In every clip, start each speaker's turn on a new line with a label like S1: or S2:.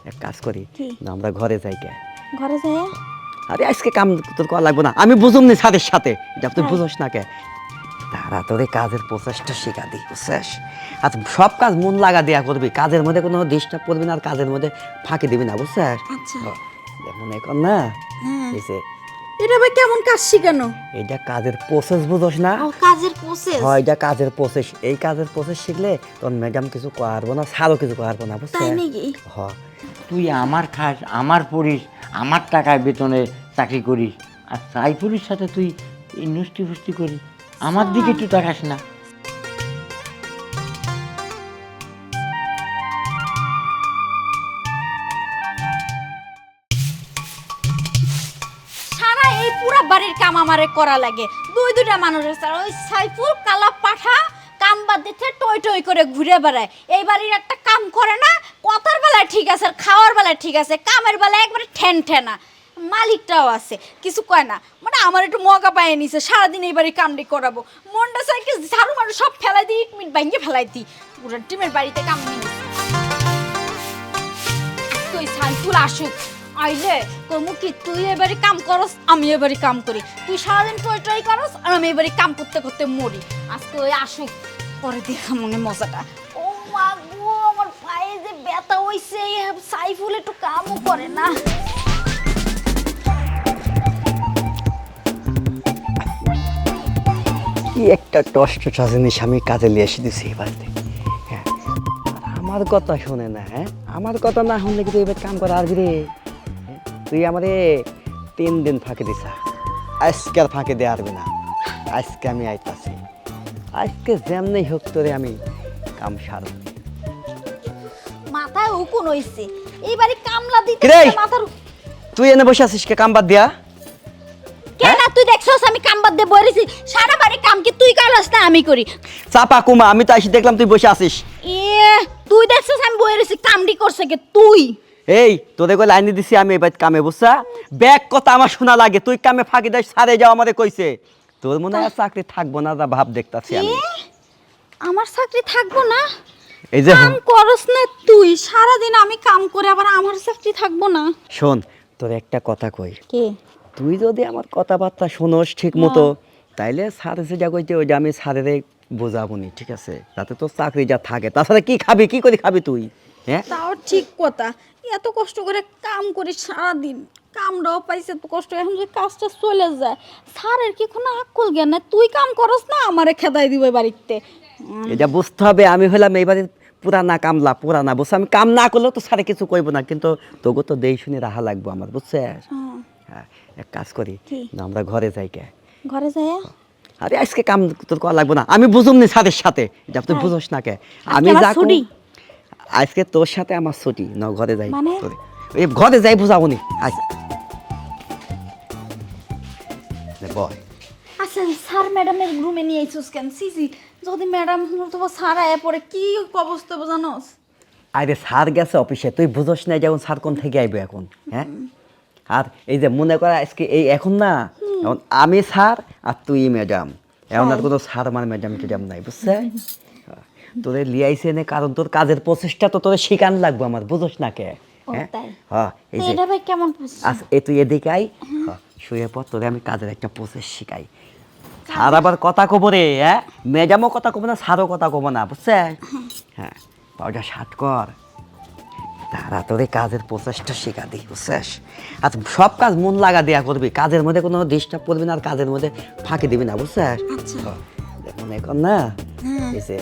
S1: এক কাজ করি,
S2: কি?
S1: না আমরা ঘরে যাই কে?
S2: ঘরে যাই?
S1: আরে আজকে কাম তোর করা লাগবে না, আমি বুঝুম নি ছাদের সাথে, এটা তুই
S2: তাই?
S1: বুঝোস না কে? তারা তোরে কাজের প্রচেষ্টা শিখা দিই, বুঝছিস? আচ্ছা সব কাজ মন লাগা দেয়া করবি, কাজের মধ্যে কোনো ডিস্টার্ব করবি না, আর কাজের মধ্যে ফাঁকি দিবি না, বুঝছিস?
S2: আচ্ছা।
S1: যেমন এখন না
S2: হ্যাঁ।
S1: এই যে
S2: এটা ভাই কেমন কাজ শিখানো?
S1: এইটা কাজের প্রসেস বুঝোস না?
S2: ও কাজের প্রসেস।
S1: হয় এটা কাজের প্রসেস, এই কাজের প্রসেস শিখলে তোর ম্যাডাম কিছু পারবো না, স্যারও কিছু পারবো না, বুঝছিস?
S2: তাই নাকি?
S1: হ্যাঁ।
S3: তুই আমার খাস, আমার পড়িস, আমার টাকায় বেতনে চাকরি করিস, আর সাইফুলের সাথে তুই এই নষ্টি ফুষ্টি করিস, আমার দিকে একটু তাকাস না।
S2: সারা এই পুরা বাড়ির কাম আমারে করা লাগে। দুইটা মানুষের স্যার, ওই সাইফুল কালা পাঠা কাম বাদ দিতে টই টই করে ঘুরে বেড়ায়। এই বাড়ির একটা কাম করে না, কথার বেলায় ঠিক আছে আর খাওয়ার বেলায় ঠিক আছে, কামের বেলায় একবারে ঠেন ঠেনা। মালিকটাও আছে, কিছু কয় না, মানে আমার একটু মগা পায়ে নিছে, সারাদিন এই বাড়ির কামটি করাবো। মনটা চাই কি ঝাড়ু মারু সব ফেলাই দিই, ইট মিট ভাঙিয়ে ফেলাই দিই, পুরো টিমের বাড়িতে কাম নিয়ে তুই সাইফুল আসুক, আইলে কমু কি তুই এবারে কাম করস, আমি এবারে কাম করি, তুই সারাদিন টই টই করস আর আমি এবারে কাম করতে করতে মরি। আজকে ওই আসুক, পরে দেখা মনে মজাটা। ও মা গো, আমার পায়ে যে ব্যথা হইছে, সাইফুল একটু কামও করে না।
S1: কি একটা কষ্ট জিনিস আমি কাজে নিয়ে এসে দিছি এই বাড়িতে। হ্যাঁ, আর আমার কথা শোনে না, হ্যাঁ আমার কথা না শুনলে কিন্তু এবার কাম করা আসবি রে। হ্যাঁ, তুই আমারে 3 দিন ফাঁকে দিছা, আজকে আর ফাঁকে দিয়ে আসবি না, আজকে আমি আইতাছি, আজকে যেমনি হোক তোরে আমি কাম সারব।
S2: মাথায় উকুন হইছে, এইবারে কামলা দিতে
S1: কিরে?
S2: মাথার।
S1: তুই এনে বসে আছিস কে কাম বাদ দিয়া?
S2: কেন তুই দেখছস আমি কাম বাদ দিয়ে বইরেছি? সারা বাড়ি কাম কি তুই করস না আমি করি?
S1: চাপা কুমা, আমি তো এসে দেখলাম তুই বসে আছিস।
S2: তুই দেখছস আমি বইরেছি, কামটি করছে কে তুই?
S1: এই তোদের কই লাইনে দিছি আমি এবার কামে, বুঝছা? ব্যাগ কথা আমার শোনা লাগে, তুই কামে ফাঁকি দেয় সারে যাও আমাদের কইছে। তোর মনে হয় চাকরি থাকবো না, যা ভাব দেখতাছি আমি।
S2: আমার চাকরি থাকবো না?
S1: এই যে
S2: কাম করস না তুই, সারাদিন আমি কাম করে আবার আমার চাকরি থাকবো না?
S1: শোন, তোর একটা কথা কই,
S2: কে?
S1: তুই যদি আমার কথাবার্তা শোনস ঠিক মতো, তাইলে স্যার যেটা কইতে ওইটা আমি স্যারেরে বোঝাবো নি, ঠিক আছে? যাতে তোর চাকরি যা থাকে। তাছাড়া কি খাবি, কি করে খাবি তুই? হ্যাঁ
S2: তাও ঠিক কথা, এত কষ্ট করে কাম করি সারাদিন, কামটাও পাইছে তো কষ্ট, এখন যদি কাজটা চলে যায়, স্যারের কি কোনো আক্কল জ্ঞান নাই? তুই কাম করস না, আমারে খেদাই দিবে বাড়িতে।
S1: এটা বুঝতে হবে, আমি হলাম এইবারে পুরানা কামলা, পুরানা, বুঝছো? আমি কাম না করলেও তো স্যারে কিছু কইব না, কিন্তু তোকে তো দেই শুনে রাহা লাগবো আমার, বুঝছিস? হ্যাঁ, এক কাজ করি,
S2: কি?
S1: না আমরা ঘরে যাই কে?
S2: ঘরে যাই?
S1: আরে আজকে কাম তোর করা লাগবো না, আমি বুঝুম নি ছাদের সাথে, এটা তুই বুঝোস না কে? আমি
S2: আজকে আমার
S1: যা
S2: ছুটি।
S1: আজকে তোর সাথে আমার ছুটি, না ঘরে যাই।
S2: মানে?
S1: এই ঘরে যাই বুঝাবো নি, আজ বয়।
S2: আচ্ছা, স্যার ম্যাডামের রুমে নিয়ে আইছস কেন? সিসি, যদি ম্যাডাম তোমার স্যার আয়া পরে কি অবস্থা হবে জানোস?
S1: আরে স্যার গেছে অফিসে, তুই বুঝোস না যেমন স্যার কোন থেকে আইবে এখন? হ্যাঁ, আর এই যে মনে কর আজকে এই এখন না, এখন আমি স্যার আর তুই ম্যাডাম, এখন আর কোনো স্যার মানে ম্যাডাম টেডাম নাই, বুঝছে? তোরে লিয়াইছে নে, কারণ তোর কাজের প্রসেসটা তো তোরে শিখান লাগবে আমার, বুঝোস না কে? হ্যাঁ
S2: তাই?
S1: হ্যাঁ, এই যে
S2: এটা ভাই কেমন বুঝছিস?
S1: আচ্ছা এই তুই এদিকে আই, শুয়ে পর, তোরে আমি কাজের একটা প্রসেস শিখাই। স্যার আবার কথা কব রে, হ্যাঁ ম্যাডামও কথা কব না, স্যারও কথা কব না, বুঝছে? হ্যাঁ, পাউডার শার্ট কর, তারা তোরে কাজের প্রসেসটা শিখা দিই, বুঝছিস? আচ্ছা সব কাজ মন লাগা দেয়া করবি, কাজের মধ্যে কোনো ডিস্টার্ব করবি না, আর কাজের মধ্যে ফাঁকি দিবি না, বুঝছিস?
S2: আচ্ছা।
S1: যেমন এখন না এই যে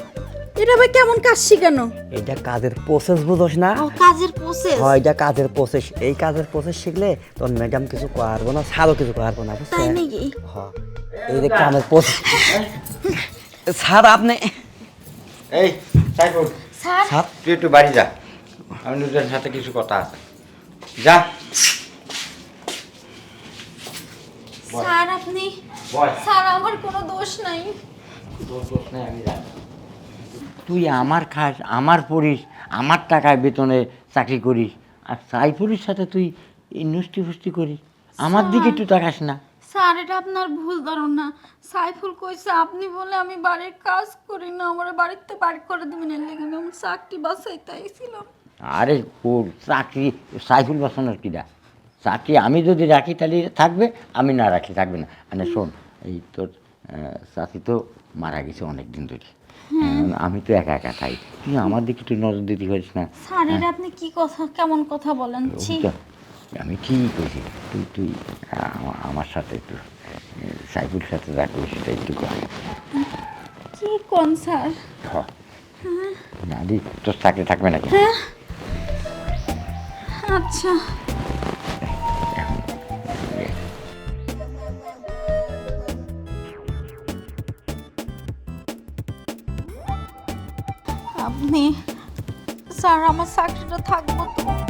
S2: এটা ভাই কেমন কাজ শিখানো?
S1: এইটা কাজের প্রসেস বুঝোস না?
S2: ও কাজের প্রসেস।
S1: হয় এটা কাজের প্রসেস, এই কাজের প্রসেস শিখলে তোর ম্যাডাম কিছু পারবো না, স্যারও কিছু পারবো না, বুঝছিস?
S2: তাই নাকি?
S1: হ্যাঁ, এই যে কাজের প্রসেস। স্যার আপনি
S3: এই সাইফুল,
S2: স্যার,
S1: স্যার
S3: তুই একটু বাড়ি যা, আমি নিজের সাথে কিছু কথা আছে, যা।
S2: স্যার আপনি,
S3: বল।
S2: স্যার আমার কোনো দোষ নাই।
S3: তোর দোষ নেই, আমি জানি। তুই আমার খাস, আমার পড়িস, আমার টাকায় বেতনে চাকরি করিস, আর সাইফুলের সাথে তুই এই নষ্টি ফুষ্টি করিস, আমার দিকে একটু তাকাস না।
S2: স্যার এটা আপনার ভুল ধারণা, সাইফুল কইছে আপনি বলে আমি বাড়ির কাজ করি না, আমার বাড়িতে বাড়ি করে দিবেন, এর লেগে আমি আমার চাকরি বাঁচাইতে আইছিলাম।
S3: আরে ওর চাকরি সাইফুল বাসনের কিরা চাকরি আমি যদি রাখি তাহলে থাকবে, আমি না রাখি থাকবে না। মানে শোন, এই তোর চাকরি তো মারা গেছে অনেক দিন ধরে, আমি তো একা একা খাই, তুই আমার দিকে একটু নজর দিতে পারিস না?
S2: স্যার এটা আপনি কি কথা, কেমন কথা বলেন? ছি।
S3: ওইটা আমি ঠিক কইছি, তুই তুই আমার সাথে একটু সাইফুল সাথে যা করিস সেটা একটু কর।
S2: কি কোন স্যার?
S3: না দি তোর চাকরি থাকবে নাকি?
S2: আচ্ছা আপনি, স্যার আমার চাকরিটা থাকবো তো?